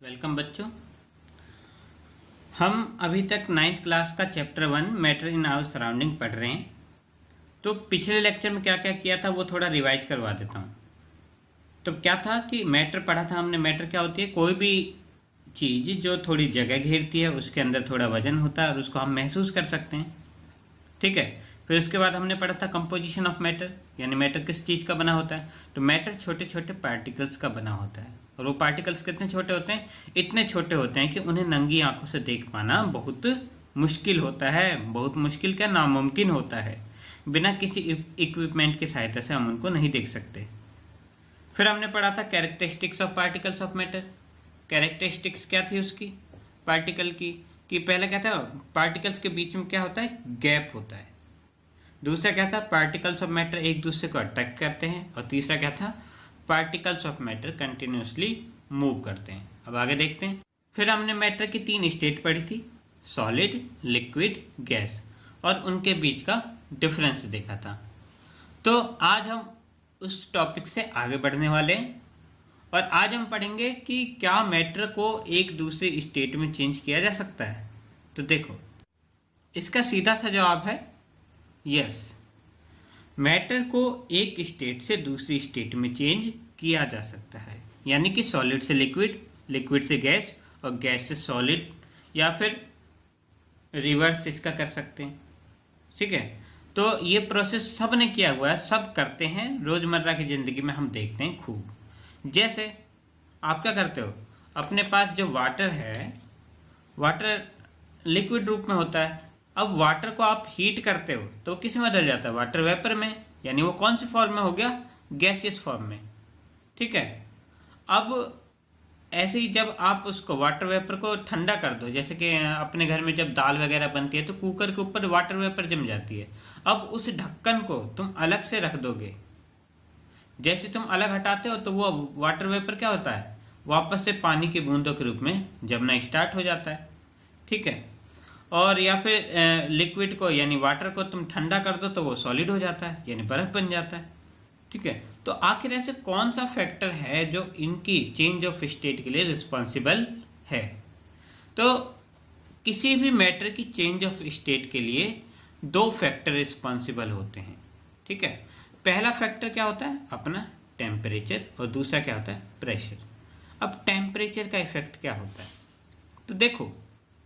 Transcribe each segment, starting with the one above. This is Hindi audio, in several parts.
वेलकम बच्चों। हम अभी तक 9th क्लास का chapter 1 matter in our surrounding पढ़ रहे हैं। तो पिछले लेक्चर में क्या क्या किया था वो थोड़ा रिवाइज करवा देता हूँ। तो क्या था कि मैटर पढ़ा था हमने। मैटर क्या होती है? कोई भी चीज़ जो थोड़ी जगह घेरती है, उसके अंदर थोड़ा वजन होता है और उसको हम महसूस कर सकते हैं। ठीक है। फिर उसके बाद हमने पढ़ा था कंपोजिशन ऑफ मैटर, यानी मैटर किस चीज़ का बना होता है। तो मैटर छोटे छोटे पार्टिकल्स का बना होता है। और वो पार्टिकल्स कितने छोटे होते हैं? इतने छोटे होते हैं कि उन्हें नंगी आंखों से देख पाना बहुत मुश्किल होता है। बहुत मुश्किल क्या, नामुमकिन होता है। बिना किसी इक्विपमेंट की सहायता से हम उनको नहीं देख सकते। फिर हमने पढ़ा था characteristics of particles of matter. Characteristics क्या थी उसकी, पार्टिकल की? कि पहले क्या था, पार्टिकल्स के बीच में क्या होता है, गैप होता है। दूसरा क्या था, पार्टिकल्स ऑफ मैटर एक दूसरे को अट्रैक्ट करते हैं। और तीसरा क्या था, particles of matter continuously move करते हैं। अब आगे देखते हैं। फिर हमने मैटर की 3 स्टेट पढ़ी थी, सॉलिड, लिक्विड, गैस, और उनके बीच का डिफरेंस देखा था। तो आज हम उस टॉपिक से आगे बढ़ने वाले हैं और आज हम पढ़ेंगे कि क्या मैटर को एक दूसरे स्टेट में चेंज किया जा सकता है। तो देखो, इसका सीधा सा जवाब है यस। मैटर को एक स्टेट से दूसरी स्टेट में चेंज किया जा सकता है, यानी कि सॉलिड से लिक्विड, लिक्विड से गैस और गैस से सॉलिड, या फिर रिवर्स इसका कर सकते हैं। ठीक है। तो ये प्रोसेस सब ने किया हुआ है, सब करते हैं, रोजमर्रा की जिंदगी में हम देखते हैं खूब। जैसे आप क्या करते हो, अपने पास जो वाटर है, वाटर लिक्विड रूप में होता है। अब वाटर को आप हीट करते हो तो किस में बदल जाता है, वाटर वेपर में, यानी वो कौन से फॉर्म में हो गया, गैसियस फॉर्म में। ठीक है। अब ऐसे ही जब आप उसको वाटर वेपर को ठंडा कर दो, जैसे कि अपने घर में जब दाल वगैरह बनती है तो कुकर के ऊपर वाटर वेपर जम जाती है। अब उस ढक्कन को तुम अलग से रख दोगे, जैसे तुम अलग हटाते हो तो वो वाटर वेपर क्या होता है, वापस से पानी की बूंदों के रूप में जमना स्टार्ट हो जाता है। ठीक है। और या फिर लिक्विड को यानी वाटर को तुम ठंडा कर दो तो वो सॉलिड हो जाता है, यानी बर्फ बन जाता है। ठीक है। तो आखिर ऐसे कौन सा फैक्टर है जो इनकी चेंज ऑफ स्टेट के लिए रिस्पॉन्सिबल है? तो किसी भी मैटर की चेंज ऑफ स्टेट के लिए 2 फैक्टर रिस्पॉन्सिबल होते हैं। ठीक है। पहला फैक्टर क्या होता है, अपना टेम्परेचर, और दूसरा क्या होता है, प्रेशर। अब टेम्परेचर का इफेक्ट क्या होता है? तो देखो,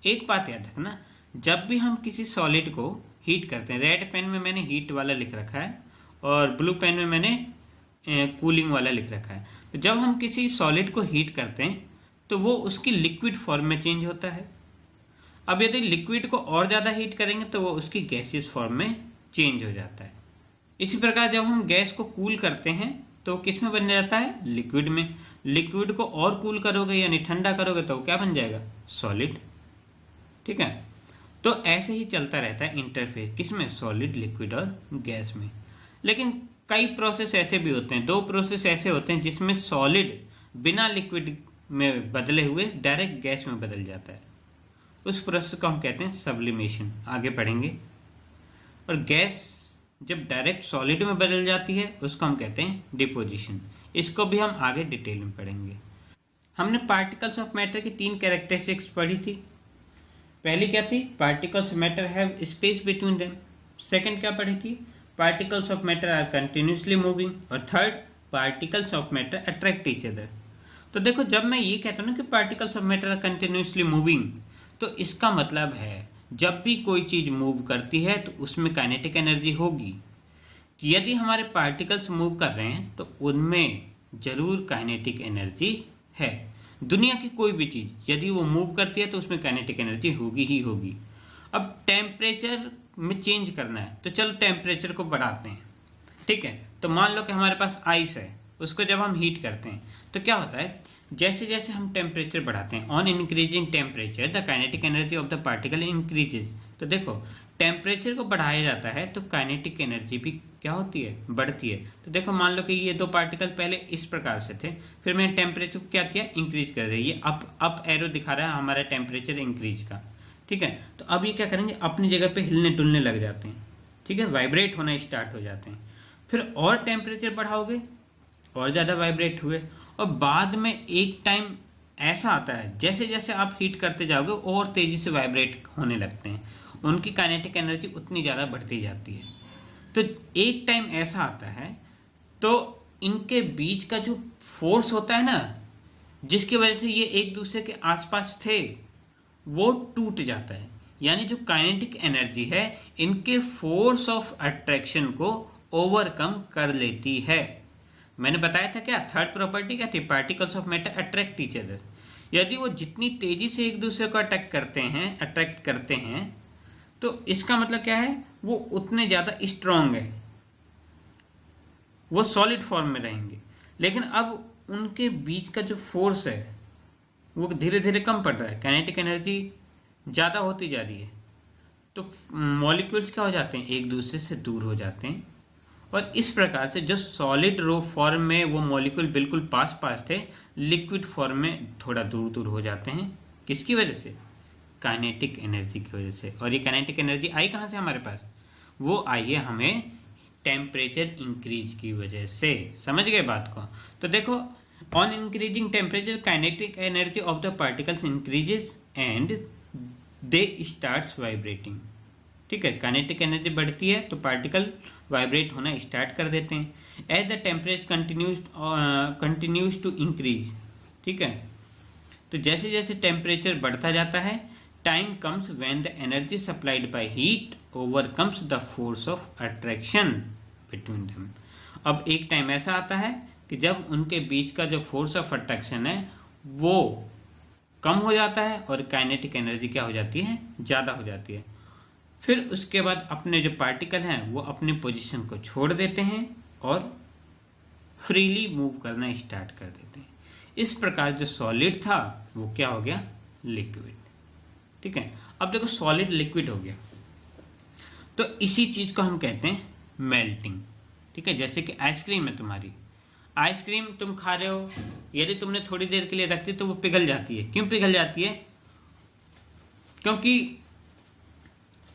एक बात याद रखना, जब भी हम किसी सॉलिड को हीट करते हैं, रेड पेन में मैंने हीट वाला लिख रखा है और ब्लू पेन में मैंने कूलिंग वाला लिख रखा है। तो जब हम किसी सॉलिड को हीट करते हैं तो वो उसकी लिक्विड फॉर्म में चेंज होता है। अब यदि लिक्विड को और ज़्यादा हीट करेंगे तो वो उसकी गैसियस फॉर्म में चेंज हो जाता है। इसी प्रकार जब हम गैस को कूल करते हैं तो किस में बन जाता है, लिक्विड में। लिक्विड को और कूल करोगे यानी ठंडा करोगे तो क्या बन जाएगा, सॉलिड। ठीक है। तो ऐसे ही चलता रहता है इंटरफेस, किसमें, सॉलिड, लिक्विड और गैस में। लेकिन कई प्रोसेस ऐसे भी होते हैं, 2 प्रोसेस ऐसे होते हैं जिसमें सॉलिड बिना लिक्विड में बदले हुए डायरेक्ट गैस में बदल जाता है। उस प्रोसेस को हम कहते हैं सब्लिमेशन, आगे पढ़ेंगे। और गैस जब डायरेक्ट सॉलिड में बदल जाती है उसको हम कहते हैं डिपोजिशन। इसको भी हम आगे डिटेल में पढ़ेंगे। हमने पार्टिकल्स ऑफ मैटर की 3 कैरेक्टरिस्टिक्स पढ़ी थी। पहली क्या थी, particles of matter have space between them. Second क्या पढ़ी थी, particles of matter are continuously moving. और third, particles of matter attract each other. तो देखो, जब मैं ये कहता हूँ ना कि particles of matter are continuously moving, तो इसका मतलब है जब भी कोई चीज मूव करती है तो उसमें काइनेटिक एनर्जी होगी। यदि हमारे पार्टिकल्स मूव कर रहे हैं तो उनमें जरूर काइनेटिक एनर्जी है। दुनिया की कोई भी चीज यदि वो मूव करती है तो उसमें काइनेटिक एनर्जी होगी ही होगी। अब टेम्परेचर में चेंज करना है तो चलो टेम्परेचर को बढ़ाते हैं। ठीक है। तो मान लो कि हमारे पास आइस है, उसको जब हम हीट करते हैं तो क्या होता है, जैसे जैसे हम टेम्परेचर बढ़ाते हैं, on increasing temperature the kinetic energy of the particle increases. तो देखो, टेम्परेचर को बढ़ाया जाता है तो काइनेटिक एनर्जी भी क्या होती है, बढ़ती है। तो देखो, मान लो कि ये 2 पार्टिकल पहले इस प्रकार से थे, फिर मैंने टेम्परेचर को क्या किया, इंक्रीज कर दिया। ये अप एरो दिखा रहा है हमारा टेम्परेचर इंक्रीज का। ठीक है। तो अब ये क्या करेंगे, अपनी जगह पे हिलने डुलने लग जाते हैं। ठीक है, वाइब्रेट होना स्टार्ट हो जाते हैं। फिर और टेम्परेचर बढ़ाओगे, और ज्यादा वाइब्रेट हुए, और बाद में एक टाइम ऐसा आता है जैसे जैसे आप हीट करते जाओगे और तेजी से वाइब्रेट होने लगते हैं, उनकी काइनेटिक एनर्जी उतनी ज़्यादा बढ़ती जाती है। तो एक टाइम ऐसा आता है तो इनके बीच का जो फोर्स होता है ना, जिसकी वजह से ये एक दूसरे के आसपास थे, वो टूट जाता है। यानी जो काइनेटिक एनर्जी है इनके फोर्स ऑफ अट्रैक्शन को ओवरकम कर लेती है। मैंने बताया था क्या, थर्ड प्रॉपर्टी क्या थी, particles of matter attract each other. यदि वो जितनी तेजी से एक दूसरे को अट्रैक्ट करते हैं तो इसका मतलब क्या है, वो उतने ज्यादा स्ट्रांग है, वो सॉलिड फॉर्म में रहेंगे। लेकिन अब उनके बीच का जो फोर्स है वो धीरे धीरे कम पड़ रहा है, काइनेटिक एनर्जी ज्यादा होती जा रही है, तो मॉलिक्यूल्स क्या हो जाते हैं, एक दूसरे से दूर हो जाते हैं। और इस प्रकार से जो सॉलिड रो फॉर्म में वो मॉलिक्यूल बिल्कुल पास पास थे, लिक्विड फॉर्म में थोड़ा दूर दूर हो जाते हैं। किसकी वजह से, काइनेटिक एनर्जी की वजह से। और ये काइनेटिक एनर्जी आई कहां से हमारे पास, वो आई है हमें टेम्परेचर इंक्रीज की वजह से। समझ गए बात को। तो देखो, on increasing temperature kinetic energy of the particles increases and they starts vibrating. ठीक है, काइनेटिक एनर्जी बढ़ती है तो पार्टिकल वाइब्रेट होना स्टार्ट कर देते हैं। As the temperature continues to increase. ठीक है, तो जैसे जैसे टेम्परेचर बढ़ता जाता है, time comes when the energy supplied by heat overcomes the force of attraction between them. अब एक टाइम ऐसा आता है कि जब उनके बीच का जो फोर्स ऑफ अट्रैक्शन है वो कम हो जाता है और काइनेटिक एनर्जी क्या हो जाती है, ज्यादा हो जाती है। फिर उसके बाद अपने जो पार्टिकल हैं वो अपनी पोजीशन को छोड़ देते हैं और फ्रीली मूव करना स्टार्ट कर देते हैं। इस प्रकार जो सॉलिड था वो क्या हो गया, लिक्विड। ठीक है, अब देखो सॉलिड लिक्विड हो गया, तो इसी चीज को हम कहते हैं मेल्टिंग। ठीक है, जैसे कि आइसक्रीम है तुम्हारी, आइसक्रीम तुम खा रहे हो, यदि तुमने थोड़ी देर के लिए रख दी तो वो पिघल जाती है। क्यों पिघल जाती है, क्योंकि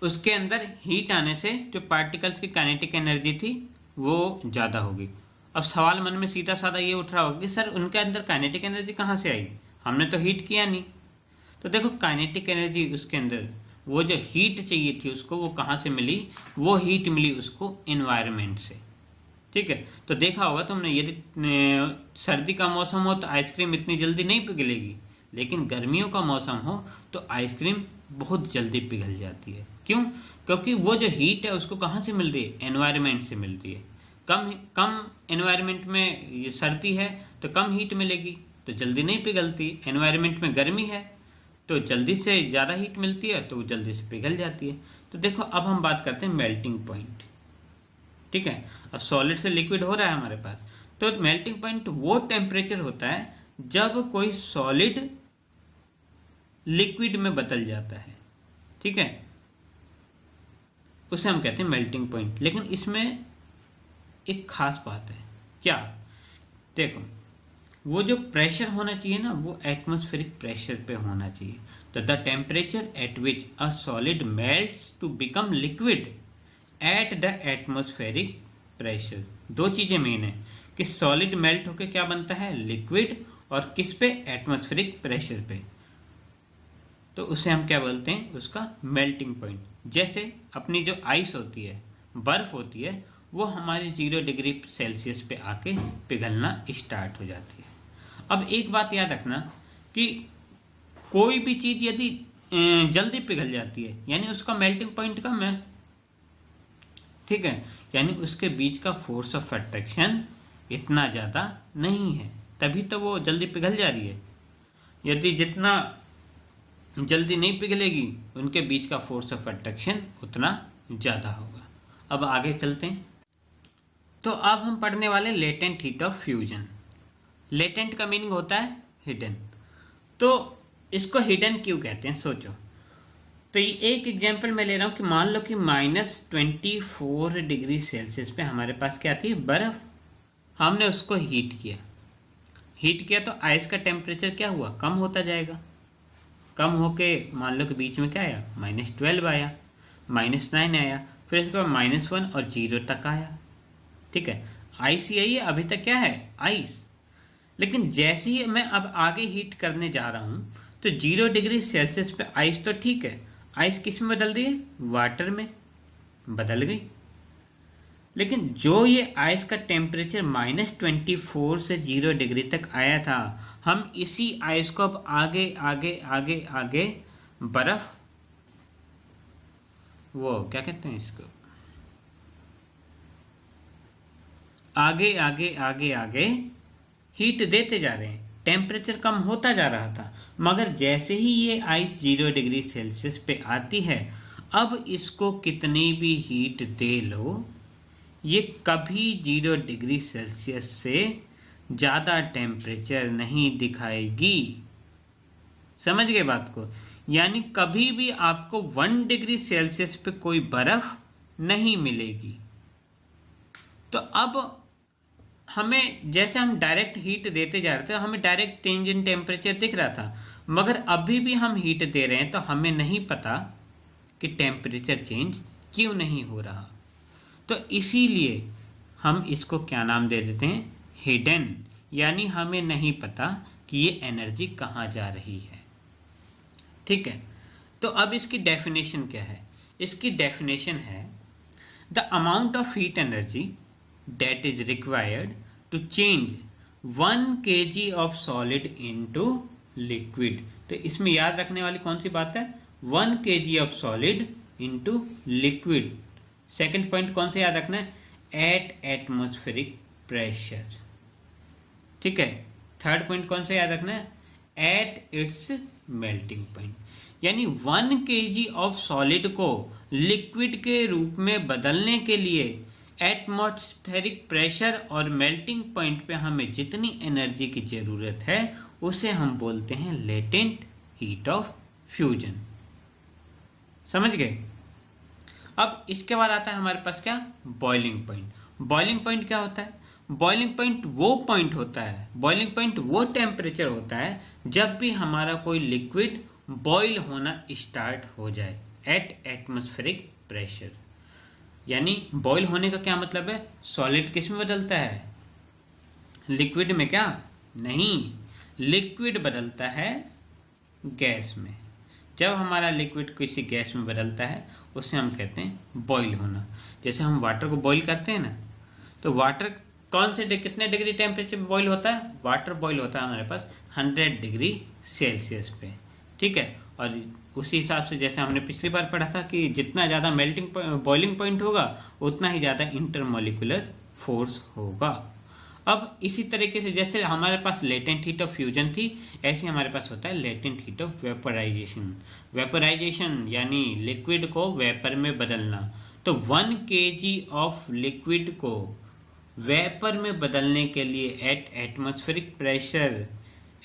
उसके अंदर हीट आने से जो पार्टिकल्स की काइनेटिक एनर्जी थी वो ज्यादा होगी। अब सवाल मन में सीधा साधा ये उठ रहा होगा कि सर उनके अंदर काइनेटिक एनर्जी कहाँ से आई, हमने तो हीट किया नहीं। तो देखो, काइनेटिक एनर्जी उसके अंदर, वो जो हीट चाहिए थी उसको, वो कहाँ से मिली, वो हीट मिली उसको एनवायरनमेंट से। ठीक है, तो देखा होगा तुमने, यदि सर्दी का मौसम हो तो आइसक्रीम इतनी जल्दी नहीं पिघलेगी, लेकिन गर्मियों का मौसम हो तो आइसक्रीम बहुत जल्दी पिघल जाती है। क्यों, क्योंकि वो जो हीट है उसको कहाँ से मिल रही है, एनवायरनमेंट से मिल रही है। कम एनवायरनमेंट में ये सर्दी है तो कम हीट मिलेगी तो जल्दी नहीं पिघलती। एनवायरनमेंट में गर्मी है तो जल्दी से ज्यादा हीट मिलती है तो वो जल्दी से पिघल जाती है। तो देखो, अब हम बात करते हैं मेल्टिंग पॉइंट। ठीक है, अब सॉलिड से लिक्विड हो रहा है हमारे पास, तो मेल्टिंग पॉइंट वो टेम्परेचर होता है जब कोई सॉलिड लिक्विड में बदल जाता है। ठीक है, उसे हम कहते हैं मेल्टिंग पॉइंट। लेकिन इसमें एक खास बात है, क्या, देखो, वो जो प्रेशर होना चाहिए ना, वो एटमॉस्फेरिक प्रेशर पे होना चाहिए। तो the temperature at which a solid melts to become liquid at the atmospheric pressure. दो चीजें मेन है कि सॉलिड मेल्ट होकर क्या बनता है, लिक्विड, और किस पे, एटमॉस्फेरिक प्रेशर पे। तो उसे हम क्या बोलते हैं, उसका मेल्टिंग पॉइंट। जैसे अपनी जो आइस होती है, बर्फ होती है, वो हमारे 0 डिग्री सेल्सियस पे आके पिघलना स्टार्ट हो जाती है। अब एक बात याद रखना कि कोई भी चीज यदि जल्दी पिघल जाती है यानी उसका मेल्टिंग पॉइंट कम है। ठीक है, यानी उसके बीच का फोर्स ऑफ अट्रैक्शन इतना ज्यादा नहीं है, तभी तो वो जल्दी पिघल जा रही है। यदि जितना जल्दी नहीं पिघलेगी, उनके बीच का फोर्स ऑफ अट्रैक्शन उतना ज्यादा होगा। अब आगे चलते हैं। तो अब हम पढ़ने वाले latent heat of fusion. Latent का मीनिंग होता है हिडन। तो इसको हिडन क्यों कहते हैं, सोचो। तो ये एक एग्जांपल मैं ले रहा हूं कि मान लो कि -24 डिग्री सेल्सियस पे हमारे पास क्या थी, बर्फ। हमने उसको हीट किया तो आइस का टेम्परेचर क्या हुआ, कम होता जाएगा। कम होके मान लो कि बीच में क्या आया, -12 आया, -9 आया, फिर इसके बाद -1 और 0 तक आया। ठीक है, आइस यही है, अभी तक क्या है, आइस। लेकिन जैसे ही मैं अब आगे हीट करने जा रहा हूं तो 0 डिग्री सेल्सियस पे आइस तो ठीक है, आइस किस में बदल रही है? वाटर में बदल गई। लेकिन जो ये आइस का टेम्परेचर -24 से 0 डिग्री तक आया था, हम इसी आइस को अब आगे आगे आगे आगे बर्फ, वो क्या कहते हैं इसको, आगे आगे आगे आगे हीट देते जा रहे हैं। टेम्परेचर कम होता जा रहा था, मगर जैसे ही ये आइस 0 डिग्री सेल्सियस पे आती है, अब इसको कितनी भी हीट दे लो, ये कभी 0 डिग्री सेल्सियस से ज़्यादा टेम्परेचर नहीं दिखाएगी। समझ गए बात को? यानी कभी भी आपको 1 डिग्री सेल्सियस पे कोई बर्फ नहीं मिलेगी। तो अब हमें, जैसे हम डायरेक्ट हीट देते जा रहे थे, हमें डायरेक्ट चेंज इन टेम्परेचर दिख रहा था, मगर अभी भी हम हीट दे रहे हैं तो हमें नहीं पता कि टेम्परेचर चेंज क्यों नहीं हो रहा। तो इसीलिए हम इसको क्या नाम दे देते हैं? हिडन। यानी हमें नहीं पता कि ये एनर्जी कहाँ जा रही है। ठीक है, तो अब इसकी डेफिनेशन क्या है? इसकी डेफिनेशन है the amount of heat energy that is required to change 1 kg of solid into liquid। तो इसमें याद रखने वाली कौन सी बात है? 1 kg of solid into liquid। Second point कौन सा याद रखना है? Eight atmospheric pressure. ठीक है, थर्ड पॉइंट कौन सा याद रखना है? At its melting point. यानी 1 kg ऑफ सॉलिड को लिक्विड के रूप में बदलने के लिए एटमॉस्फेरिक प्रेशर और मेल्टिंग पॉइंट पे हमें जितनी एनर्जी की जरूरत है उसे हम बोलते हैं लेटेंट हीट ऑफ फ्यूजन। समझ गए? अब इसके बाद आता है हमारे पास क्या? Boiling point. बॉइलिंग पॉइंट क्या होता है? बॉइलिंग पॉइंट वो पॉइंट होता है, बॉइलिंग पॉइंट वो टेम्परेचर होता है जब भी हमारा कोई लिक्विड बॉइल होना स्टार्ट हो जाए एट एटमॉस्फेरिक प्रेशर। यानी बॉईल होने का क्या मतलब है? सॉलिड किस में बदलता है? लिक्विड में। क्या? नहीं, लिक्विड बदलता है गैस में। जब हमारा लिक्विड किसी गैस में बदलता है उसे हम कहते हैं बॉईल होना। जैसे हम वाटर को बॉईल करते हैं ना, तो वाटर कौन से कितने डिग्री टेम्परेचर पे बॉईल होता है? वाटर बॉईल होता है हमारे पास 100 डिग्री सेल्सियस पे। ठीक है, और उसी हिसाब से जैसे हमने पिछली बार पढ़ा था कि जितना ज़्यादा बॉइलिंग पॉइंट होगा उतना ही ज़्यादा इंटरमोलिकुलर फोर्स होगा। अब इसी तरीके से जैसे हमारे पास लेटेंट हीट ऑफ फ्यूजन थी, ऐसे हमारे पास होता है latent heat of vaporisation. Vaporisation यानी लिक्विड को वेपर में बदलना। तो 1 kg ऑफ लिक्विड को वेपर में बदलने के लिए at atmospheric pressure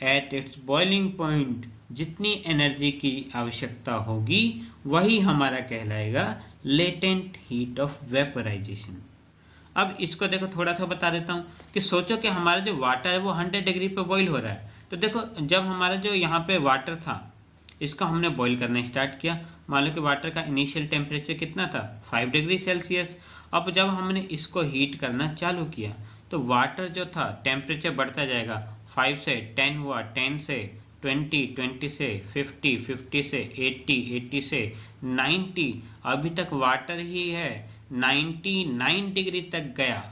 at its boiling point जितनी एनर्जी की आवश्यकता होगी वही हमारा कहलाएगा लेटेंट हीट ऑफ वेपराइजेशन। अब इसको देखो, थोड़ा सा बता देता हूँ कि सोचो कि हमारा जो वाटर है वो 100 डिग्री पे बॉईल हो रहा है। तो देखो, जब हमारा जो यहाँ पे वाटर था इसको हमने बॉईल करना स्टार्ट किया। मान लो कि वाटर का इनिशियल टेम्परेचर कितना था? 5 डिग्री सेल्सियस। अब जब हमने इसको हीट करना चालू किया तो वाटर जो था टेम्परेचर बढ़ता जाएगा। 5 से 10 हुआ, 10 से 20, 20 से 50, 50 से 80, 80 से 90, अभी तक वाटर ही है। 99 डिग्री तक गया,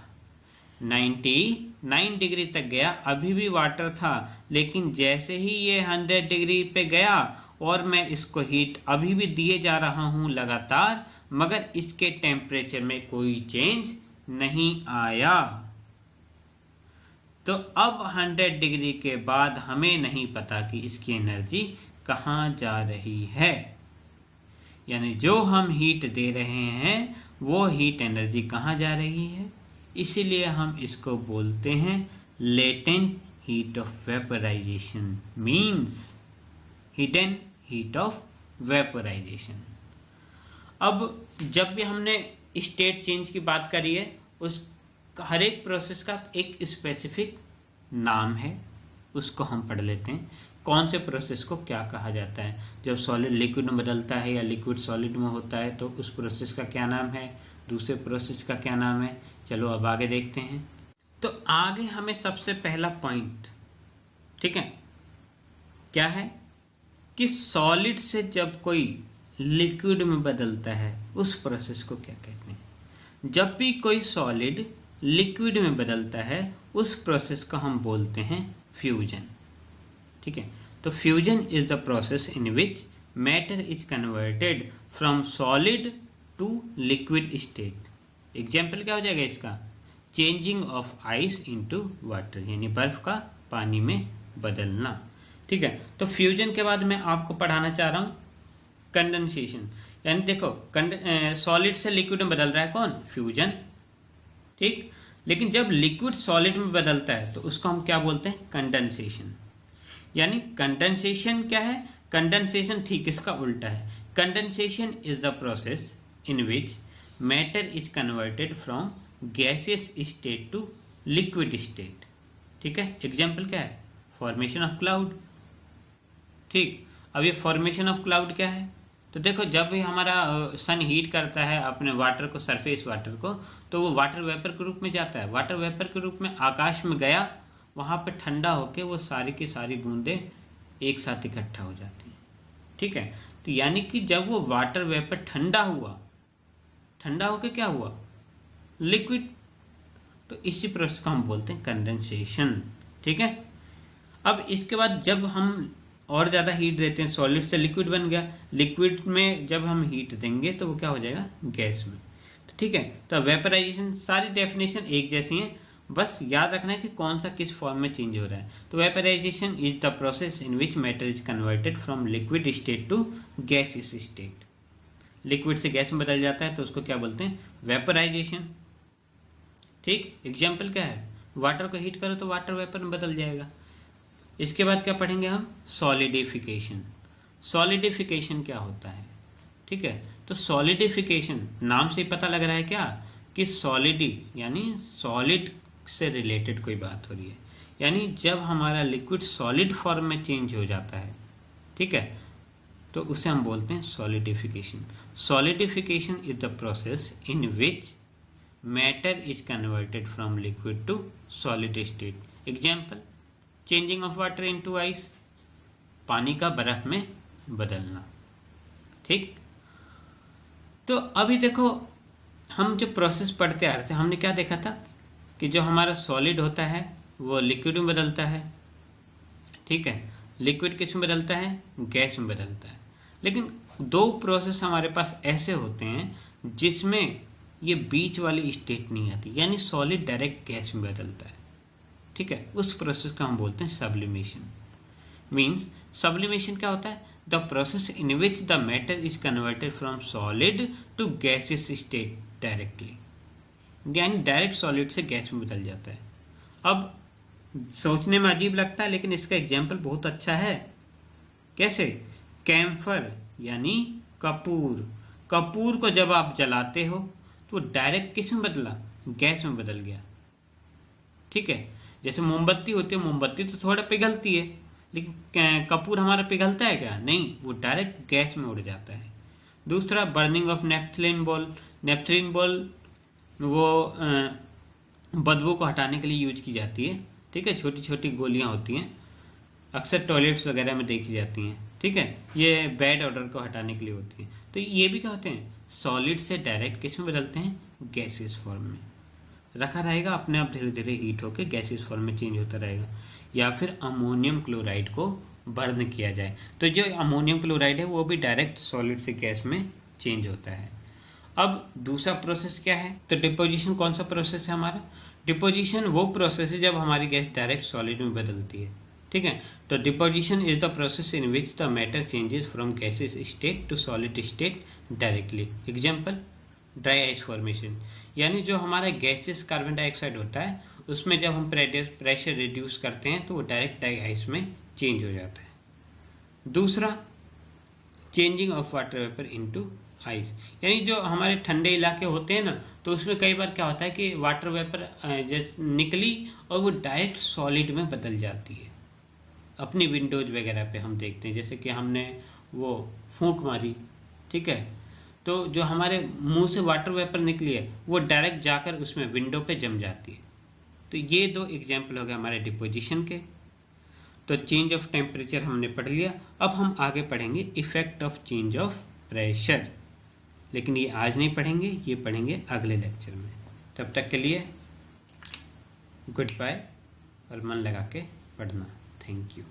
99 डिग्री तक गया, अभी भी वाटर था। लेकिन जैसे ही ये 100 डिग्री पे गया और मैं इसको हीट अभी भी दिए जा रहा हूं लगातार, मगर इसके टेम्परेचर में कोई चेंज नहीं आया। तो अब 100 डिग्री के बाद हमें नहीं पता कि इसकी एनर्जी कहाँ जा रही है। यानी जो हम हीट दे रहे हैं वो हीट एनर्जी कहाँ जा रही है, इसीलिए हम इसको बोलते हैं latent heat of vaporisation, means hidden heat of vaporisation. अब जब भी हमने स्टेट चेंज की बात करी है, उस हर एक प्रोसेस का एक स्पेसिफिक नाम है, उसको हम पढ़ लेते हैं। कौन से प्रोसेस को क्या कहा जाता है? जब सॉलिड लिक्विड में बदलता है या लिक्विड सॉलिड में होता है तो उस प्रोसेस का क्या नाम है, दूसरे प्रोसेस का क्या नाम है। चलो अब आगे देखते हैं। तो आगे हमें सबसे पहला पॉइंट ठीक है, क्या है कि सॉलिड से जब कोई लिक्विड में बदलता है उस प्रोसेस को क्या कहते हैं। जब भी कोई सॉलिड लिक्विड में बदलता है उस प्रोसेस को हम बोलते हैं फ्यूजन। ठीक है, तो fusion is the process in which matter is converted from solid to liquid state. Example क्या हो जाएगा इसका, changing of ice into water, यानी बर्फ का पानी में बदलना। ठीक है, तो फ्यूजन के बाद मैं आपको पढ़ाना चाह रहा हूं कंडेंसेशन, यानी देखो सॉलिड से लिक्विड में बदल रहा है कौन, फ्यूजन। ठीक, लेकिन जब लिक्विड सॉलिड में बदलता है तो उसको हम क्या बोलते हैं, कंडेंसेशन। यानी कंडेंसेशन क्या है, कंडेंसेशन ठीक इसका उल्टा है। Condensation is the process in which matter is converted from gaseous state to liquid state. ठीक है, एग्जाम्पल क्या है, फॉर्मेशन ऑफ क्लाउड। ठीक, अब ये फॉर्मेशन ऑफ क्लाउड क्या है, तो देखो जब भी हमारा सन हीट करता है अपने वाटर को, सरफेस वाटर को, तो वो वाटर वेपर के रूप में जाता है, वाटर वेपर के रूप में आकाश में गया, वहां पे ठंडा होके वो सारी की सारी बूंदें एक साथ इकट्ठा हो जाती हैं। ठीक है, तो यानी कि जब वो वाटर वेपर ठंडा हुआ, ठंडा होके क्या हुआ, लिक्विड, तो इसी प्रोसेस को हम बोलते हैं कंडेंसेशन। ठीक है, अब इसके बाद जब हम और ज्यादा हीट देते हैं, सॉलिड से लिक्विड बन गया, लिक्विड में जब हम हीट देंगे तो वो क्या हो जाएगा, गैस में। तो ठीक है, तो वेपराइजेशन, सारी डेफिनेशन एक जैसी हैं, बस याद रखना है कि कौन सा किस फॉर्म में चेंज हो रहा है। तो vaporisation is the process in which matter is converted from liquid state to gaseous state. Liquid से गैस में बदल जाता है तो उसको क्या बोलते हैं, वेपराइजेशन। ठीक, एग्जाम्पल क्या है, वाटर को हीट करो तो वाटर वेपर में बदल जाएगा। इसके बाद क्या पढ़ेंगे हम, सॉलिडिफिकेशन। सॉलिडिफिकेशन क्या होता है, ठीक है, तो सॉलिडिफिकेशन नाम से ही पता लग रहा है क्या, कि सॉलिडी यानी सॉलिड से रिलेटेड कोई बात हो रही है, यानी जब हमारा लिक्विड सॉलिड फॉर्म में चेंज हो जाता है, ठीक है, तो उसे हम बोलते हैं solidification. Solidification is the process in which matter is converted from liquid to solid state. Example, changing of water into ice, पानी का बर्फ में बदलना। ठीक, तो अभी देखो हम जो प्रोसेस पढ़ते आ रहे थे, हमने क्या देखा था कि जो हमारा सॉलिड होता है वो लिक्विड में बदलता है। ठीक है, लिक्विड किस में बदलता है, गैस में बदलता है। लेकिन दो प्रोसेस हमारे पास ऐसे होते हैं जिसमें ये बीच वाली स्टेट नहीं आती, यानी सॉलिड डायरेक्ट गैस में बदलता है। ठीक है, उस प्रोसेस को हम बोलते हैं सब्लिमेशन। मीन्स सब्लिमेशन क्या होता है, the process in which the matter is converted from solid to gaseous state directly, यानी डायरेक्ट सॉलिड से गैस में बदल जाता है। अब सोचने में अजीब लगता है लेकिन इसका एग्जाम्पल बहुत अच्छा है। कैसे, कैम्फर यानी कपूर, कपूर को जब आप जलाते हो तो डायरेक्ट किस में बदला, गैस में बदल गया। ठीक है, जैसे मोमबत्ती होती है, मोमबत्ती तो थोड़ा पिघलती है, लेकिन कपूर हमारा पिघलता है क्या, नहीं, वो डायरेक्ट गैस में उड़ जाता है। दूसरा, burning of naphthalene ball. Naphthalene ball वो बदबू को हटाने के लिए यूज की जाती है। ठीक है, छोटी छोटी गोलियां होती हैं, अक्सर टॉयलेट्स वगैरह में देखी जाती हैं। ठीक है, ये बैड ऑर्डर को हटाने के लिए होती है। तो ये भी क्या होते हैं, सॉलिड से डायरेक्ट किस में बदलते हैं, गैसियस फॉर्म में। रखा रहेगा, अपने आप धीरे धीरे हीट होकर गैसियस फॉर्म में चेंज होता रहेगा। या फिर अमोनियम क्लोराइड को बर्न किया जाए तो जो अमोनियम क्लोराइड है वो भी डायरेक्ट सॉलिड से गैस में चेंज होता है। अब दूसरा प्रोसेस क्या है, तो डिपोजिशन कौन सा प्रोसेस है हमारा, डिपोजिशन वो प्रोसेस है जब हमारी गैस डायरेक्ट सॉलिड में बदलती है। ठीक है, तो deposition is the process in which the matter changes from gaseous state to solid state directly. Example, dry ice formation, यानी जो हमारा गैसियस कार्बन डाइऑक्साइड होता है उसमें जब हम प्रेशर रिड्यूस करते हैं तो वो डायरेक्ट ड्राई आइस में चेंज हो जाता है। दूसरा, changing of water vapour into ice, यानी जो हमारे ठंडे इलाके होते हैं ना, तो उसमें कई बार क्या होता है कि वाटर वेपर जैसे निकली और वो डायरेक्ट सॉलिड में बदल जाती है। अपनी विंडोज वगैरह पे हम देखते हैं, जैसे कि हमने वो फूंक मारी, ठीक है, तो जो हमारे मुंह से वाटर वेपर निकली है वो डायरेक्ट जाकर उसमें विंडो पे जम जाती है। तो ये दो एग्जाम्पल हो गए हमारे डिपोजिशन के। तो चेंज ऑफ टेम्परेचर हमने पढ़ लिया। अब हम आगे पढ़ेंगे effect of change of pressure, लेकिन ये आज नहीं पढ़ेंगे, ये पढ़ेंगे अगले लेक्चर में। तब तक के लिए गुड बाय और मन लगा के पढ़ना। Thank you.